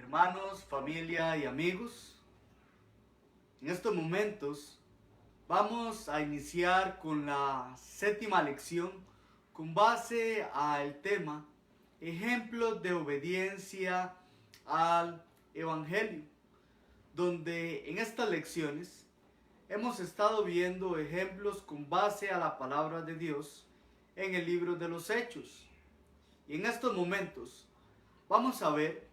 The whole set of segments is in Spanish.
Hermanos, familia y amigos, en estos momentos vamos a iniciar con la séptima lección con base al tema ejemplos de obediencia al Evangelio, donde en estas lecciones hemos estado viendo ejemplos con base a la palabra de Dios en el libro de los Hechos. Y en estos momentos vamos a ver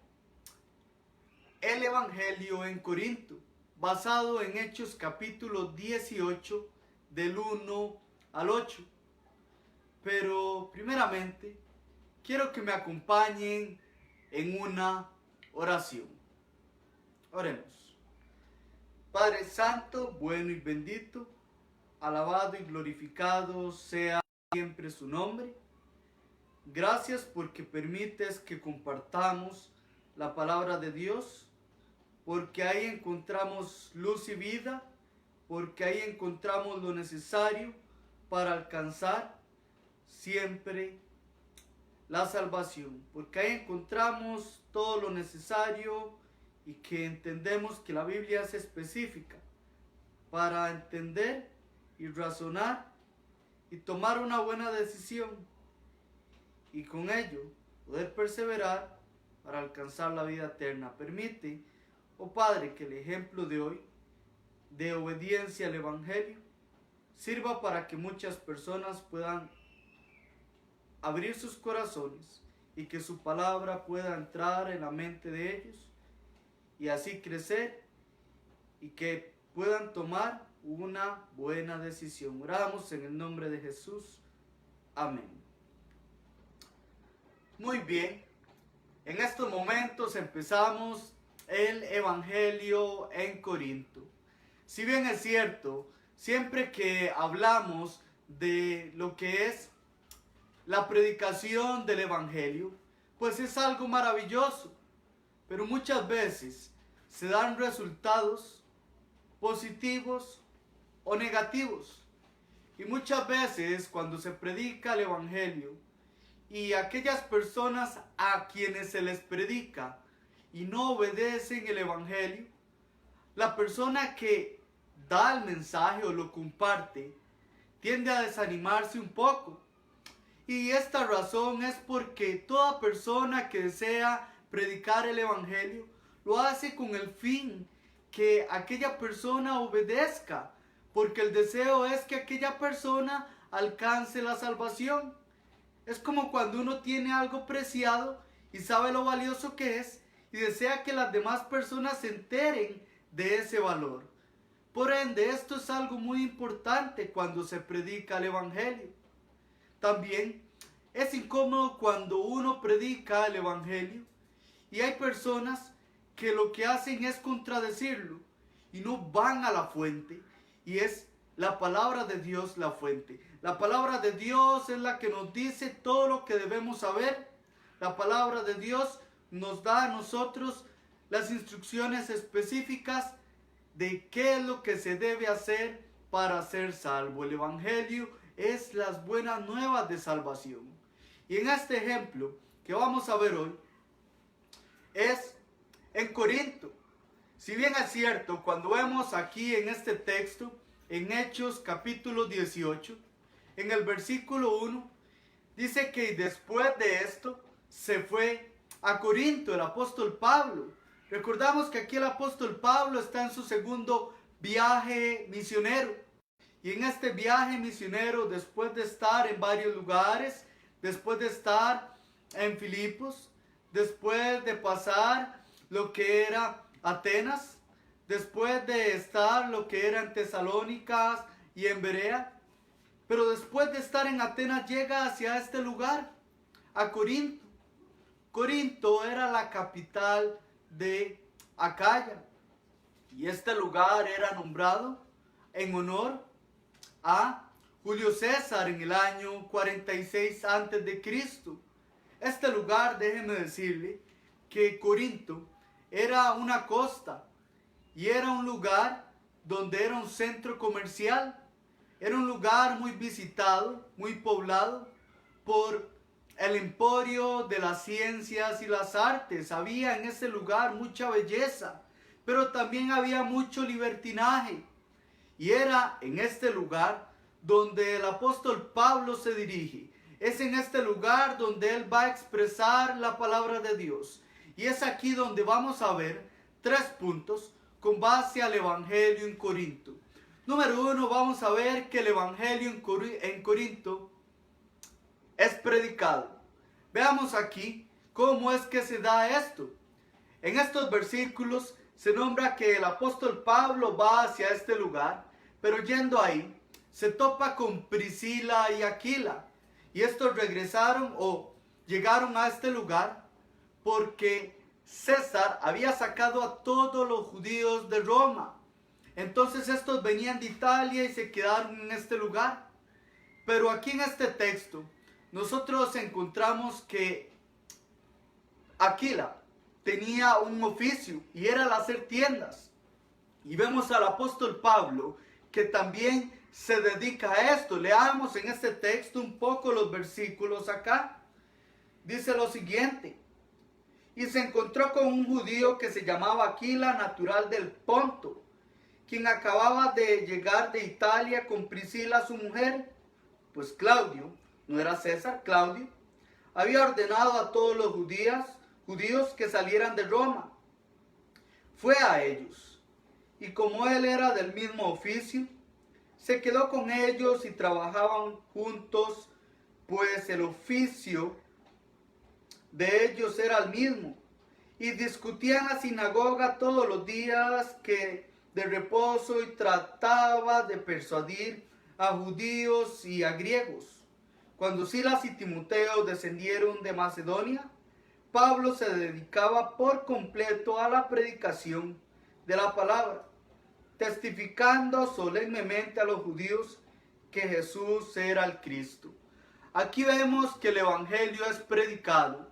el Evangelio en Corinto, basado en Hechos capítulo 18, del 1 al 8. Pero primeramente, quiero que me acompañen en una oración. Oremos. Padre Santo, bueno y bendito, alabado y glorificado sea siempre su nombre. Gracias porque permites que compartamos la palabra de Dios, porque ahí encontramos luz y vida, porque ahí encontramos lo necesario para alcanzar siempre la salvación, porque ahí encontramos todo lo necesario y que entendemos que la Biblia es específica para entender y razonar y tomar una buena decisión y con ello poder perseverar para alcanzar la vida eterna. Permite, oh Padre, que el ejemplo de hoy de obediencia al Evangelio sirva para que muchas personas puedan abrir sus corazones y que su palabra pueda entrar en la mente de ellos y así crecer y que puedan tomar una buena decisión. Oramos en el nombre de Jesús. Amén. Muy bien, en estos momentos empezamos el Evangelio en Corinto. Si bien es cierto, siempre que hablamos de lo que es la predicación del Evangelio, pues es algo maravilloso, pero muchas veces se dan resultados positivos o negativos. Y muchas veces cuando se predica el Evangelio y aquellas personas a quienes se les predica y no obedecen el Evangelio, la persona que da el mensaje o lo comparte tiende a desanimarse un poco. Y esta razón es porque toda persona que desea predicar el Evangelio lo hace con el fin que aquella persona obedezca, porque el deseo es que aquella persona alcance la salvación. Es como cuando uno tiene algo preciado y sabe lo valioso que es y desea que las demás personas se enteren de ese valor. Por ende, esto es algo muy importante cuando se predica el Evangelio. También es incómodo cuando uno predica el Evangelio y hay personas que lo que hacen es contradecirlo y no van a la fuente, y es la palabra de Dios la fuente. La palabra de Dios es la que nos dice todo lo que debemos saber. La palabra de Dios nos da a nosotros las instrucciones específicas de qué es lo que se debe hacer para ser salvo. El Evangelio es las buenas nuevas de salvación. Y en este ejemplo que vamos a ver hoy es en Corinto. Si bien es cierto, cuando vemos aquí en este texto, en Hechos capítulo 18, en el versículo 1, dice que después de esto se fue a Corinto el apóstol Pablo. Recordamos que aquí el apóstol Pablo está en su segundo viaje misionero. Y en este viaje misionero, después de estar en varios lugares, después de estar en Filipos, después de pasar lo que era Atenas, después de estar lo que era en Tesalónicas y en Berea, pero después de estar en Atenas llega hacia este lugar, a Corinto. Corinto era la capital de Acaya y este lugar era nombrado en honor a Julio César en el año 46 a.C. Este lugar, déjeme decirle que Corinto era una costa y era un lugar donde era un centro comercial. Era un lugar muy visitado, muy poblado por el emporio de las ciencias y las artes. Había en ese lugar mucha belleza, pero también había mucho libertinaje. Y era en este lugar donde el apóstol Pablo se dirige. Es en este lugar donde él va a expresar la palabra de Dios. Y es aquí donde vamos a ver 3 puntos con base al evangelio en Corinto. Número 1, vamos a ver que el evangelio en Corinto es predicado. Veamos aquí cómo es que se da esto. En estos versículos se nombra que el apóstol Pablo va hacia este lugar, pero yendo ahí se topa con Priscila y Aquila. Y estos regresaron o llegaron a este lugar porque César había sacado a todos los judíos de Roma. Entonces estos venían de Italia y se quedaron en este lugar. Pero aquí en este texto nosotros encontramos que Aquila tenía un oficio y era el hacer tiendas. Y vemos al apóstol Pablo que también se dedica a esto. Leamos en este texto un poco los versículos acá. Dice lo siguiente: y se encontró con un judío que se llamaba Aquila, natural del Ponto, quien acababa de llegar de Italia con Priscila su mujer, pues Claudio, no era César, Claudio, había ordenado a todos los judíos que salieran de Roma. Fue a ellos, y como él era del mismo oficio, se quedó con ellos y trabajaban juntos, pues el oficio de ellos era el mismo, y discutían en la sinagoga todos los días de reposo y trataba de persuadir a judíos y a griegos. Cuando Silas y Timoteo descendieron de Macedonia, Pablo se dedicaba por completo a la predicación de la palabra, testificando solemnemente a los judíos que Jesús era el Cristo. Aquí vemos que el evangelio es predicado,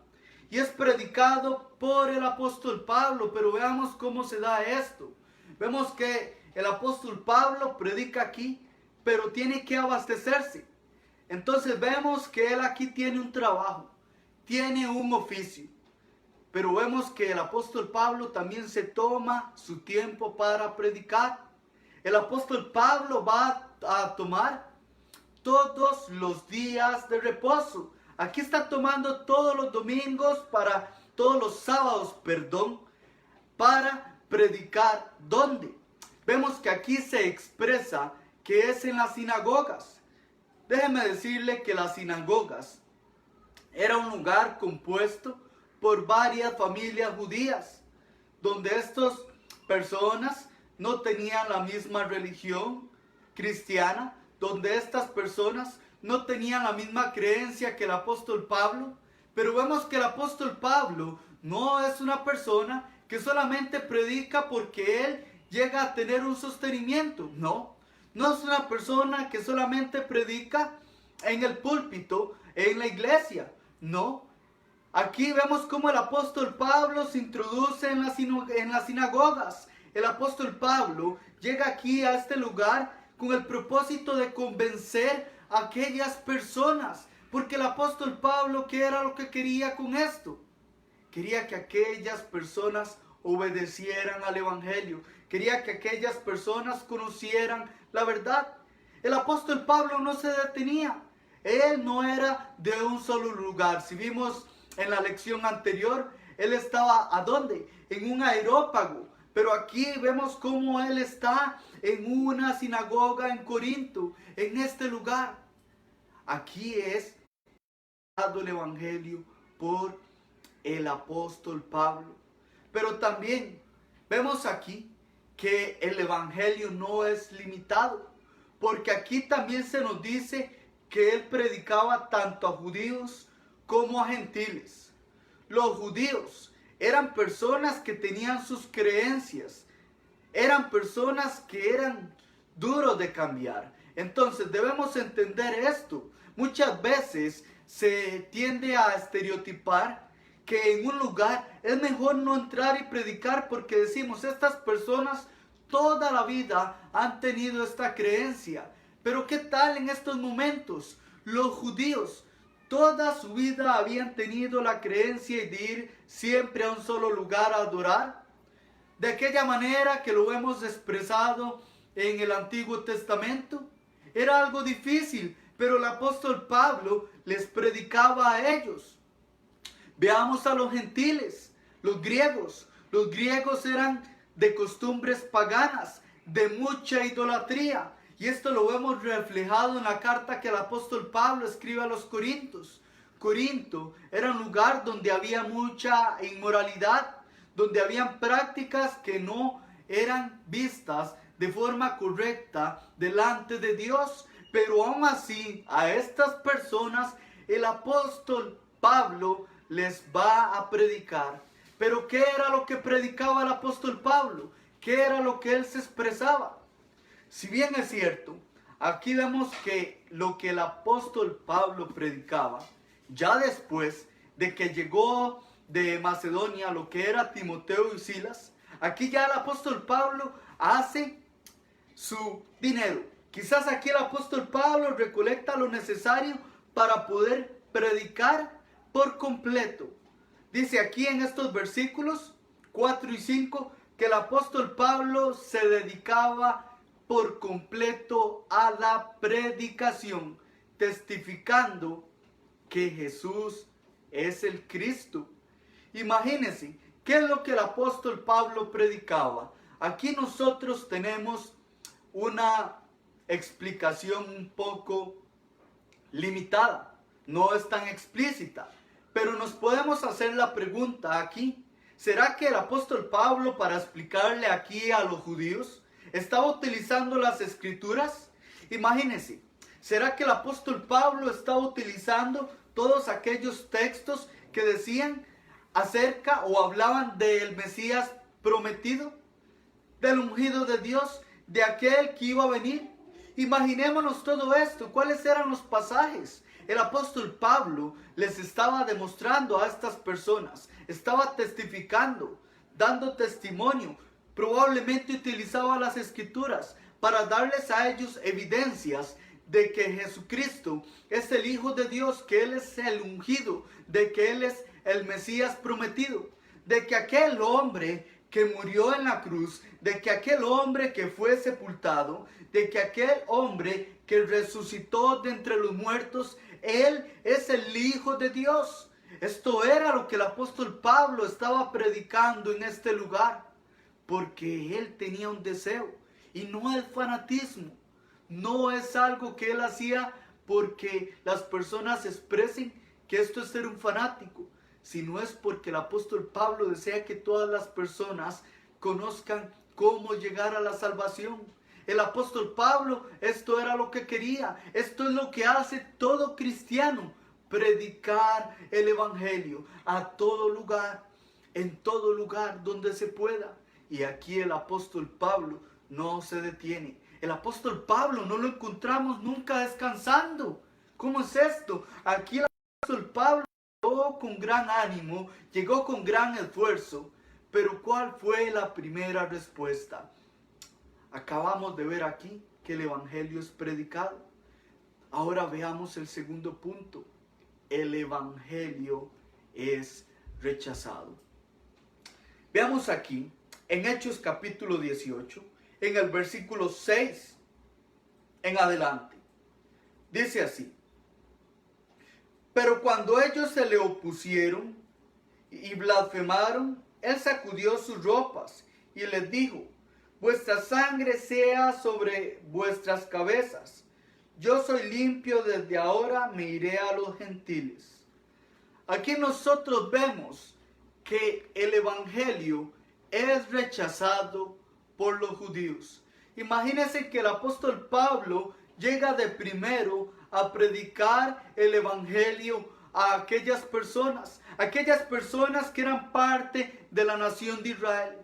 y es predicado por el apóstol Pablo, pero veamos cómo se da esto. Vemos que el apóstol Pablo predica aquí, pero tiene que abastecerse. Entonces vemos que él aquí tiene un trabajo, tiene un oficio. Pero vemos que el apóstol Pablo también se toma su tiempo para predicar. El apóstol Pablo va a tomar todos los días de reposo. Aquí está tomando todos los domingos todos los sábados, para predicar. ¿Dónde? Vemos que aquí se expresa que es en las sinagogas. Déjeme decirle que las sinagogas era un lugar compuesto por varias familias judías, donde estas personas no tenían la misma religión cristiana, donde estas personas no tenían la misma creencia que el apóstol Pablo. Pero vemos que el apóstol Pablo no es una persona que solamente predica porque él llega a tener un sostenimiento. No es una persona que solamente predica en el púlpito, en la iglesia. No. Aquí vemos cómo el apóstol Pablo se introduce en las sinagogas. El apóstol Pablo llega aquí a este lugar con el propósito de convencer a aquellas personas. Porque el apóstol Pablo, ¿qué era lo que quería con esto? Quería que aquellas personas obedecieran al evangelio. Quería que aquellas personas conocieran la verdad. El apóstol Pablo no se detenía. Él no era de un solo lugar. Si vimos en la lección anterior, él estaba ¿a dónde? En un aerópago. Pero aquí vemos cómo él está en una sinagoga en Corinto, en este lugar. Aquí es dado el evangelio por el apóstol Pablo. Pero también vemos aquí que el evangelio no es limitado, porque aquí también se nos dice que él predicaba tanto a judíos como a gentiles. Los judíos eran personas que tenían sus creencias, eran personas que eran duros de cambiar. Entonces debemos entender esto. Muchas veces se tiende a estereotipar que en un lugar es mejor no entrar y predicar porque decimos, estas personas toda la vida han tenido esta creencia. Pero ¿qué tal en estos momentos? Los judíos Toda su vida habían tenido la creencia de ir siempre a un solo lugar a adorar. De aquella manera que lo hemos expresado en el Antiguo Testamento. Era algo difícil, pero el apóstol Pablo les predicaba a ellos. Veamos a los gentiles, los griegos. Los griegos eran de costumbres paganas, de mucha idolatría. Y esto lo vemos reflejado en la carta que el apóstol Pablo escribe a los Corintios. Corinto era un lugar donde había mucha inmoralidad, donde habían prácticas que no eran vistas de forma correcta delante de Dios. Pero aún así, a estas personas el apóstol Pablo les va a predicar. Pero ¿qué era lo que predicaba el apóstol Pablo? ¿Qué era lo que él se expresaba? Si bien es cierto, aquí vemos que lo que el apóstol Pablo predicaba, ya después de que llegó de Macedonia lo que era Timoteo y Silas, aquí ya el apóstol Pablo hace su dinero. Quizás aquí el apóstol Pablo recolecta lo necesario para poder predicar por completo. Dice aquí en estos versículos 4 y 5 que el apóstol Pablo se dedicaba por completo a la predicación, testificando que Jesús es el Cristo. Imagínense, ¿qué es lo que el apóstol Pablo predicaba? Aquí nosotros tenemos una explicación un poco limitada, no es tan explícita, pero nos podemos hacer la pregunta aquí, ¿será que el apóstol Pablo, para explicarle aquí a los judíos, estaba utilizando las escrituras? Imagínense, ¿será que el apóstol Pablo estaba utilizando todos aquellos textos que decían acerca o hablaban del Mesías prometido, del ungido de Dios, de aquel que iba a venir? Imaginémonos todo esto. ¿Cuáles eran los pasajes? El apóstol Pablo les estaba demostrando a estas personas, estaba testificando, dando testimonio. Probablemente utilizaba las escrituras para darles a ellos evidencias de que Jesucristo es el Hijo de Dios, que Él es el ungido, de que Él es el Mesías prometido, de que aquel hombre que murió en la cruz, de que aquel hombre que fue sepultado, de que aquel hombre que resucitó de entre los muertos, Él es el Hijo de Dios. Esto era lo que el apóstol Pablo estaba predicando en este lugar, porque él tenía un deseo y no el fanatismo. No es algo que él hacía porque las personas expresen que esto es ser un fanático, sino es porque el apóstol Pablo desea que todas las personas conozcan cómo llegar a la salvación. El apóstol Pablo, esto era lo que quería. Esto es lo que hace todo cristiano: predicar el evangelio a todo lugar, en todo lugar donde se pueda. Y aquí el apóstol Pablo no se detiene. El apóstol Pablo no lo encontramos nunca descansando. ¿Cómo es esto? Aquí el apóstol Pablo llegó con gran ánimo, llegó con gran esfuerzo. Pero ¿cuál fue la primera respuesta? Acabamos de ver aquí que el evangelio es predicado. Ahora veamos el segundo punto. El evangelio es rechazado. Veamos aquí en Hechos capítulo 18, en el versículo 6 en adelante. Dice así: pero cuando ellos se le opusieron y blasfemaron, él sacudió sus ropas y les dijo: vuestra sangre sea sobre vuestras cabezas. Yo soy limpio, desde ahora me iré a los gentiles. Aquí nosotros vemos que el evangelio es rechazado por los judíos. Imagínense que el apóstol Pablo llega de primero a predicar el evangelio a aquellas personas que eran parte de la nación de Israel,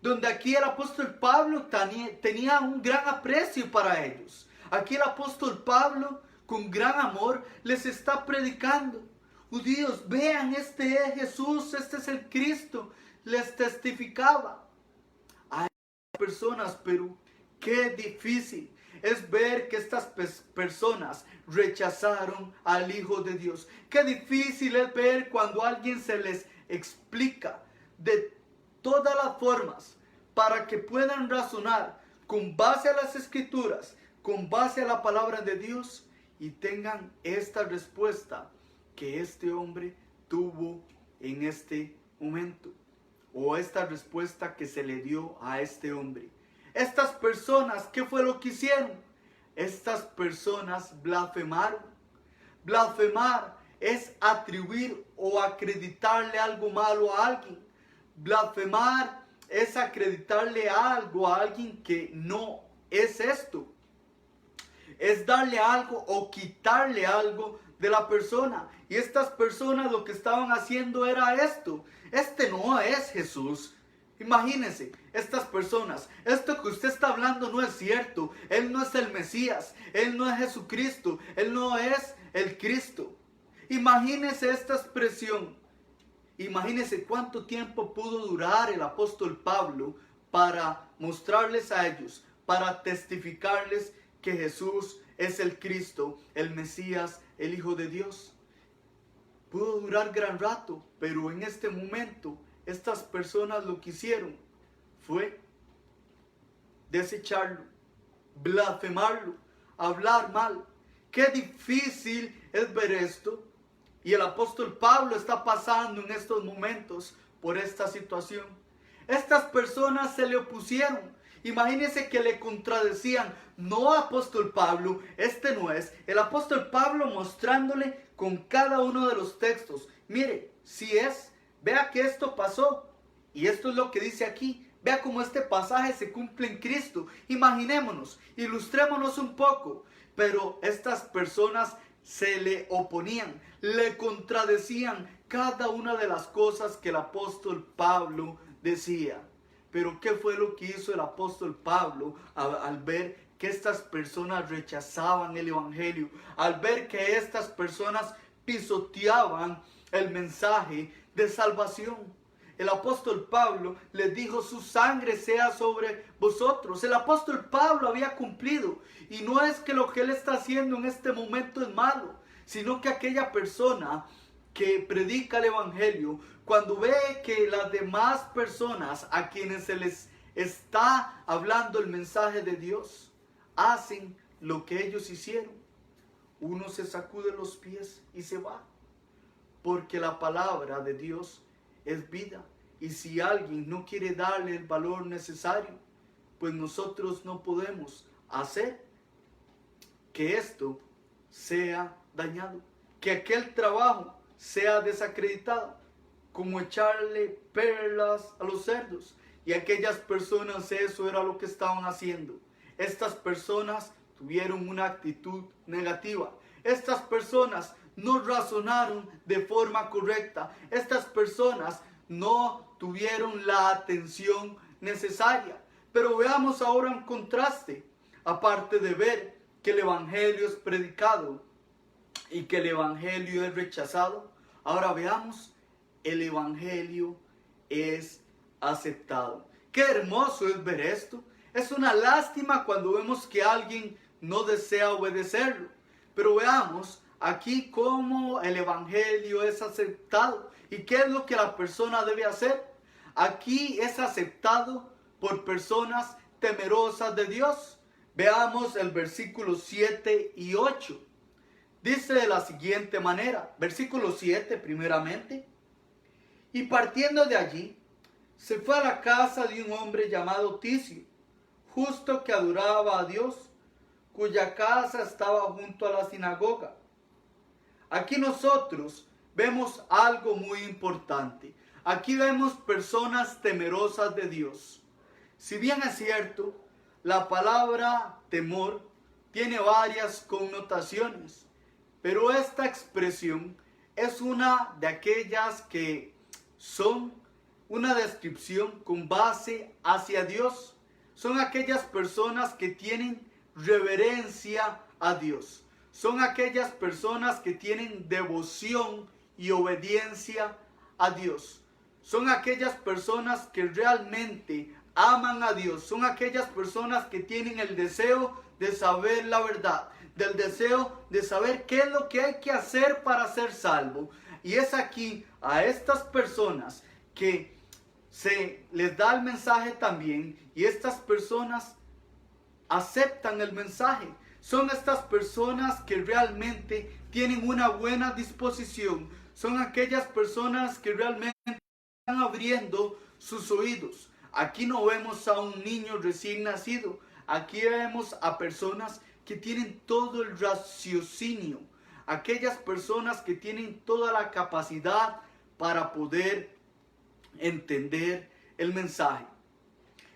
donde aquí el apóstol Pablo tenía un gran aprecio para ellos. Aquí el apóstol Pablo, con gran amor, les está predicando: judíos, vean, este es Jesús, este es el Cristo. Les testificaba a esas personas, pero qué difícil. es ver que estas personas rechazaron al Hijo de Dios. Qué difícil es ver cuando a alguien se les explica de todas las formas para que puedan razonar con base a las Escrituras, con base a la palabra de Dios, y tengan esta respuesta que este hombre tuvo en este momento, o esta respuesta que se le dio a este hombre. Estas personas, ¿qué fue lo que hicieron? Estas personas blasfemaron. Blasfemar es atribuir o acreditarle algo malo a alguien. Blasfemar es acreditarle algo a alguien que no es esto. Es darle algo o quitarle algo de la persona. Y estas personas lo que estaban haciendo era esto. Este no es Jesús. Imagínense, estas personas, esto que usted está hablando no es cierto. Él no es el Mesías, Él no es Jesucristo, Él no es el Cristo. Imagínense esta expresión. Imagínense cuánto tiempo pudo durar el apóstol Pablo para mostrarles a ellos, para testificarles que Jesús es el Cristo, el Mesías, el Hijo de Dios. Pudo durar gran rato, pero en este momento estas personas lo que hicieron fue desecharlo, blasfemarlo, hablar mal. Qué difícil es ver esto. Y el apóstol Pablo está pasando en estos momentos por esta situación. Estas personas se le opusieron. Imagínense que le contradecían. No, apóstol Pablo, este no es. El apóstol Pablo mostrándole con cada uno de los textos. Mire, si es, vea que esto pasó. Y esto es lo que dice aquí. Vea cómo este pasaje se cumple en Cristo. Imaginémonos, ilustrémonos un poco. Pero estas personas se le oponían, le contradecían cada una de las cosas que el apóstol Pablo decía. Pero ¿qué fue lo que hizo el apóstol Pablo al ver que estas personas rechazaban el evangelio? Al ver que estas personas pisoteaban el mensaje de salvación. El apóstol Pablo les dijo: su sangre sea sobre vosotros. El apóstol Pablo había cumplido. Y no es que lo que él está haciendo en este momento es malo, sino que aquella persona que predica el evangelio, cuando ve que las demás personas a quienes se les está hablando el mensaje de Dios hacen lo que ellos hicieron, uno se sacude los pies y se va. Porque la palabra de Dios es vida. Y si alguien no quiere darle el valor necesario, pues nosotros no podemos hacer que esto sea dañado, que aquel trabajo sea desacreditado, como echarle perlas a los cerdos. Y aquellas personas, eso era lo que estaban haciendo. Estas personas tuvieron una actitud negativa. Estas personas no razonaron de forma correcta. Estas personas no tuvieron la atención necesaria. Pero veamos ahora un contraste. Aparte de ver que el evangelio es predicado y que el evangelio es rechazado, ahora veamos, el evangelio es aceptado. Qué hermoso es ver esto. Es una lástima cuando vemos que alguien no desea obedecerlo. Pero veamos aquí cómo el evangelio es aceptado y qué es lo que la persona debe hacer. Aquí es aceptado por personas temerosas de Dios. Veamos el versículo 7 y 8. Dice de la siguiente manera, versículo 7 primeramente: y partiendo de allí, se fue a la casa de un hombre llamado Ticio, justo que adoraba a Dios, cuya casa estaba junto a la sinagoga. Aquí nosotros vemos algo muy importante. Aquí vemos personas temerosas de Dios. Si bien es cierto, la palabra temor tiene varias connotaciones, pero esta expresión es una de aquellas que son una descripción con base hacia Dios. Son aquellas personas que tienen reverencia a Dios. Son aquellas personas que tienen devoción y obediencia a Dios. Son aquellas personas que realmente aman a Dios. Son aquellas personas que tienen el deseo de saber la verdad, del deseo de saber qué es lo que hay que hacer para ser salvo. Y es aquí a estas personas que se les da el mensaje también, y estas personas aceptan el mensaje. Son estas personas que realmente tienen una buena disposición. Son aquellas personas que realmente están abriendo sus oídos. Aquí no vemos a un niño recién nacido. Aquí vemos a personas que tienen todo el raciocinio. Aquellas personas que tienen toda la capacidad para poder entender el mensaje.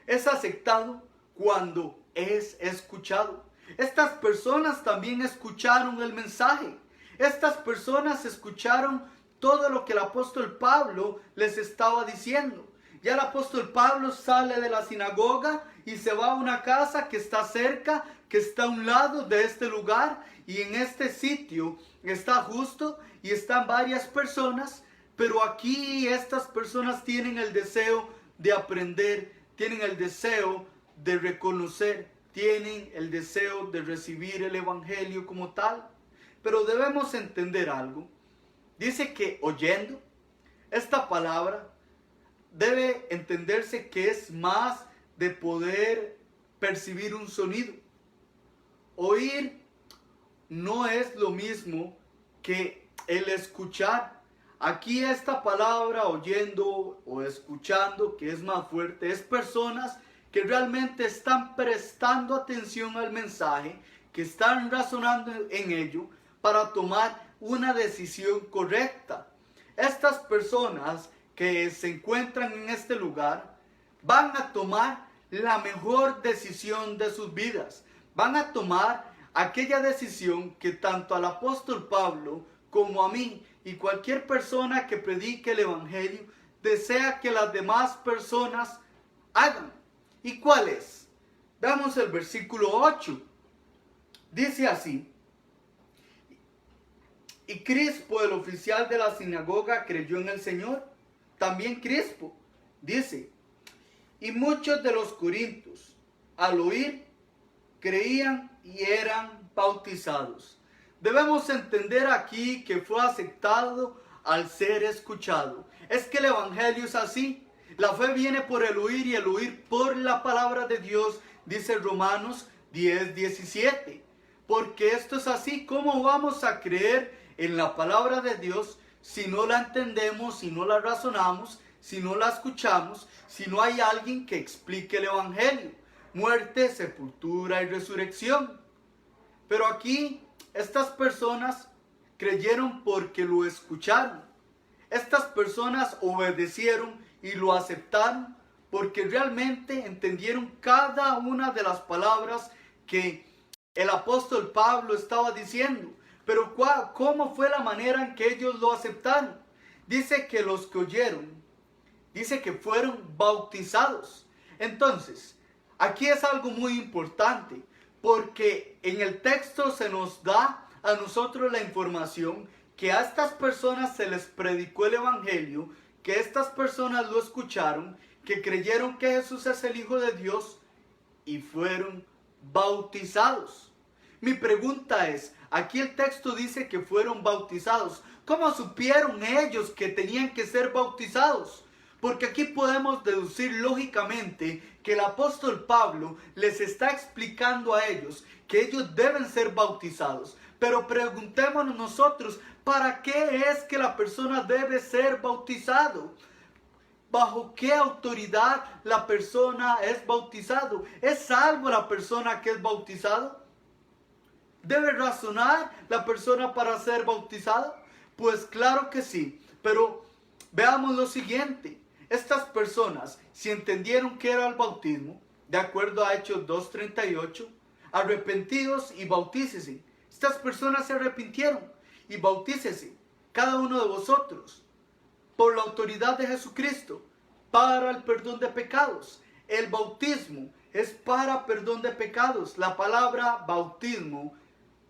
Es aceptado cuando es escuchado. Estas personas también escucharon el mensaje. Estas personas escucharon todo lo que el apóstol Pablo les estaba diciendo. Ya el apóstol Pablo sale de la sinagoga y se va a una casa que está cerca, que está a un lado de este lugar, y en este sitio está justo y están varias personas, pero aquí estas personas tienen el deseo de aprender, tienen el deseo de reconocer, tienen el deseo de recibir el evangelio como tal. Pero debemos entender algo. Dice que oyendo esta palabra debe entenderse que es más de poder percibir un sonido. Oír no es lo mismo que el escuchar. Aquí esta palabra oyendo o escuchando, que es más fuerte, es personas que realmente están prestando atención al mensaje, que están razonando en ello para tomar una decisión correcta. Estas personas que se encuentran en este lugar van a tomar la mejor decisión de sus vidas. Van a tomar aquella decisión que tanto al apóstol Pablo como a mí y cualquier persona que predique el evangelio desea que las demás personas hagan. ¿Y cuál es? Veamos el versículo 8. Dice así: y Crispo, el oficial de la sinagoga, creyó en el Señor. También Crispo, dice, y muchos de los corintios, al oír, creían y eran bautizados. Debemos entender aquí que fue aceptado al ser escuchado. Es que el evangelio es así. La fe viene por el oír y el oír por la palabra de Dios, dice Romanos 10:17. Porque esto es así. ¿Cómo vamos a creer en la palabra de Dios si no la entendemos, si no la razonamos, si no la escuchamos, si no hay alguien que explique el evangelio? Muerte, sepultura y resurrección. Pero aquí estas personas creyeron porque lo escucharon. Estas personas obedecieron y lo aceptaron porque realmente entendieron cada una de las palabras que el apóstol Pablo estaba diciendo. Pero ¿cómo fue la manera en que ellos lo aceptaron? Dice que los que oyeron, dice que fueron bautizados. Entonces, aquí es algo muy importante, porque en el texto se nos da a nosotros la información que a estas personas se les predicó el evangelio, que estas personas lo escucharon, que creyeron que Jesús es el Hijo de Dios y fueron bautizados. Mi pregunta es, aquí el texto dice que fueron bautizados. ¿Cómo supieron ellos que tenían que ser bautizados? Porque aquí podemos deducir lógicamente que el apóstol Pablo les está explicando a ellos que ellos deben ser bautizados. Pero preguntémonos nosotros, ¿para qué es que la persona debe ser bautizado? ¿Bajo qué autoridad la persona es bautizado? ¿Es salvo la persona que es bautizado? ¿Debe razonar la persona para ser bautizada? Pues claro que sí, pero veamos lo siguiente. Estas personas, si entendieron que era el bautismo, de acuerdo a Hechos 2:38, arrepentidos y bautícese. Estas personas se arrepintieron y bautícese, cada uno de vosotros, por la autoridad de Jesucristo, para el perdón de pecados. El bautismo es para perdón de pecados. La palabra bautismo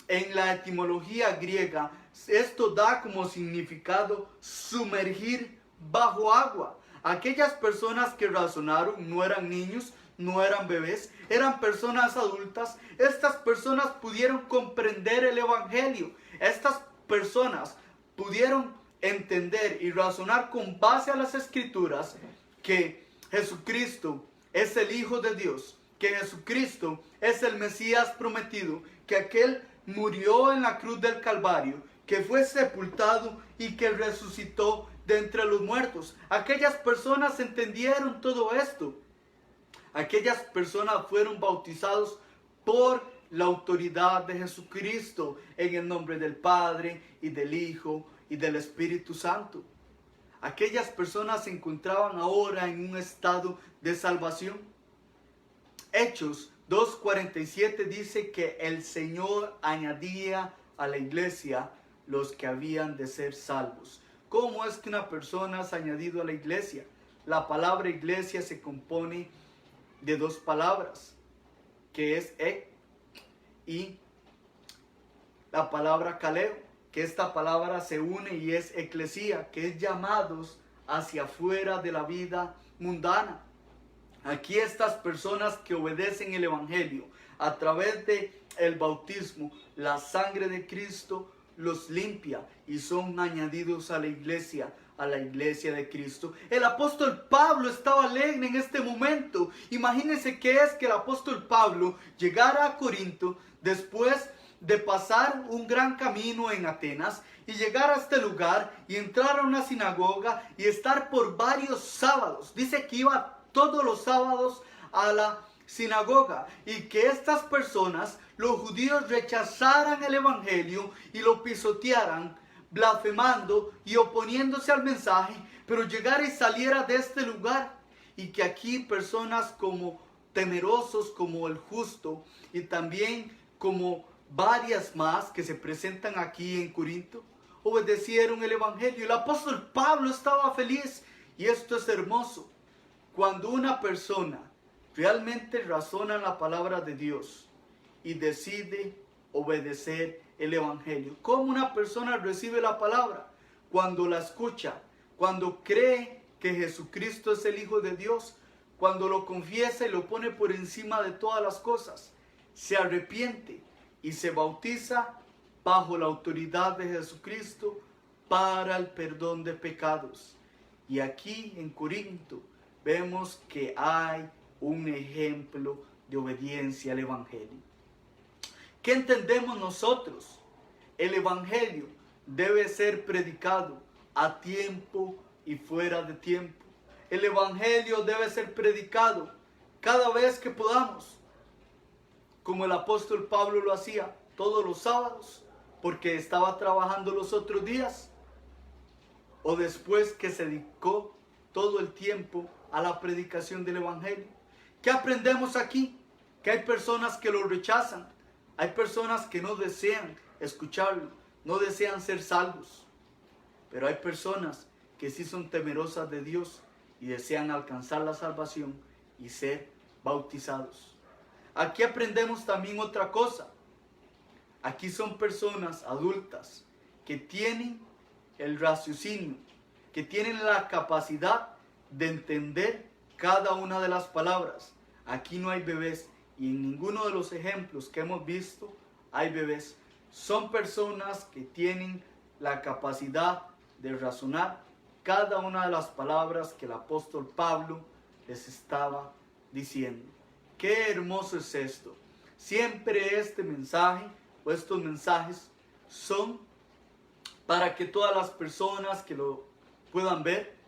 en la etimología griega, esto da como significado sumergir bajo agua. Aquellas personas que razonaron no eran niños, no eran bebés, eran personas adultas. Estas personas pudieron comprender el Evangelio. Estas personas pudieron entender y razonar con base a las Escrituras que Jesucristo es el Hijo de Dios, que Jesucristo es el Mesías prometido, que aquel murió en la cruz del Calvario, que fue sepultado y que resucitó de entre los muertos. Aquellas personas entendieron todo esto. Aquellas personas fueron bautizados por la autoridad de Jesucristo en el nombre del Padre y del Hijo y del Espíritu Santo. Aquellas personas se encontraban ahora en un estado de salvación. Hechos 2:47 dice que el Señor añadía a la iglesia los que habían de ser salvos. ¿Cómo es que una persona es añadido a la iglesia? La palabra iglesia se compone de dos palabras, que es ek y la palabra kaleo, que esta palabra se une y es eclesía, que es llamados hacia afuera de la vida mundana. Aquí estas personas que obedecen el Evangelio a través de el bautismo, la sangre de Cristo los limpia y son añadidos a la iglesia de Cristo. El apóstol Pablo estaba alegre en este momento. Imagínense qué es que el apóstol Pablo llegara a Corinto después de pasar un gran camino en Atenas y llegar a este lugar y entrar a una sinagoga y estar por varios sábados. Dice que iba todos los sábados a la sinagoga y que estas personas, los judíos, rechazaran el Evangelio y lo pisotearan, blasfemando y oponiéndose al mensaje, pero llegara y saliera de este lugar y que aquí personas como temerosos, como el justo y también como varias más que se presentan aquí en Corinto, obedecieron el Evangelio. El apóstol Pablo estaba feliz y esto es hermoso. Cuando una persona realmente razona en la palabra de Dios y decide obedecer el Evangelio. ¿Cómo una persona recibe la palabra? Cuando la escucha, cuando cree que Jesucristo es el Hijo de Dios, cuando lo confiesa y lo pone por encima de todas las cosas, se arrepiente y se bautiza bajo la autoridad de Jesucristo para el perdón de pecados. Y aquí en Corinto vemos que hay un ejemplo de obediencia al Evangelio. ¿Qué entendemos nosotros? El Evangelio debe ser predicado a tiempo y fuera de tiempo. El Evangelio debe ser predicado cada vez que podamos, como el apóstol Pablo lo hacía todos los sábados, porque estaba trabajando los otros días, o después que se dedicó todo el tiempo a la predicación del Evangelio. ¿Qué aprendemos aquí? Que hay personas que lo rechazan, hay personas que no desean escucharlo, no desean ser salvos, pero hay personas que sí son temerosas de Dios y desean alcanzar la salvación y ser bautizados. Aquí aprendemos también otra cosa. Aquí son personas adultas que tienen el raciocinio, que tienen la capacidad de entender cada una de las palabras. Aquí no hay bebés y en ninguno de los ejemplos que hemos visto hay bebés. Son personas que tienen la capacidad de razonar cada una de las palabras que el apóstol Pablo les estaba diciendo. Qué hermoso es esto. Siempre este mensaje o estos mensajes son para que todas las personas que lo puedan ver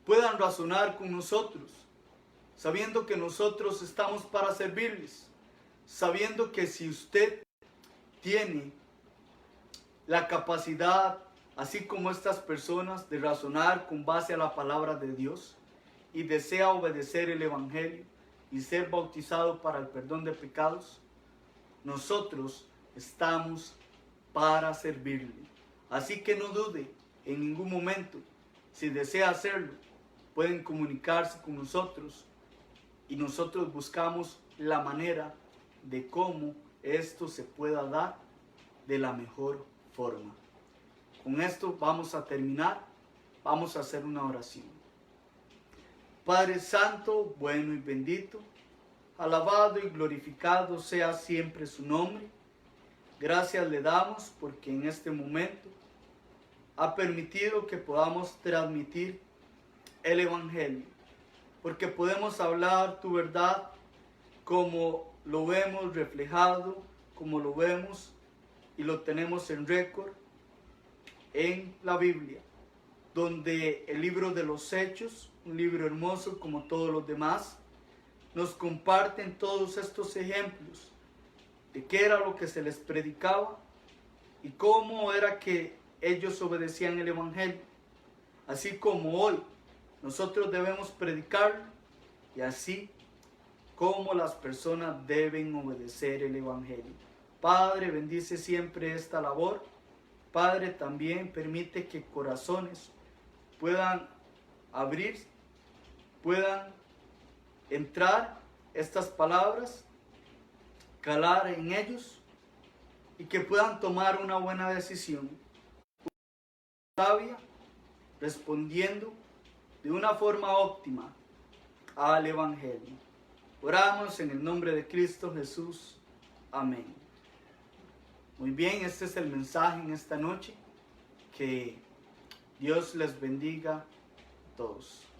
puedan razonar con nosotros, sabiendo que nosotros estamos para servirles, sabiendo que si usted tiene la capacidad, así como estas personas, de razonar con base a la palabra de Dios y desea obedecer el Evangelio y ser bautizado para el perdón de pecados, nosotros estamos para servirle. Así que no dude en ningún momento. Si desea hacerlo, pueden comunicarse con nosotros y nosotros buscamos la manera de cómo esto se pueda dar de la mejor forma. Con esto vamos a terminar. Vamos a hacer una oración. Padre Santo, bueno y bendito, alabado y glorificado sea siempre su nombre. Gracias le damos porque en este momento ha permitido que podamos transmitir el Evangelio, porque podemos hablar tu verdad como lo vemos reflejado, como lo vemos y lo tenemos en récord en la Biblia, donde el libro de los Hechos, un libro hermoso como todos los demás, nos comparten todos estos ejemplos de qué era lo que se les predicaba y cómo era que ellos obedecían el Evangelio. Así como hoy nosotros debemos predicarlo y así como las personas deben obedecer el Evangelio. Padre, bendice siempre esta labor. Padre, también permite que corazones puedan abrir, puedan entrar estas palabras, calar en ellos y que puedan tomar una buena decisión, sabia, respondiendo de una forma óptima al Evangelio. Oramos en el nombre de Cristo Jesús. Amén. Muy bien, este es el mensaje en esta noche. Que Dios les bendiga a todos.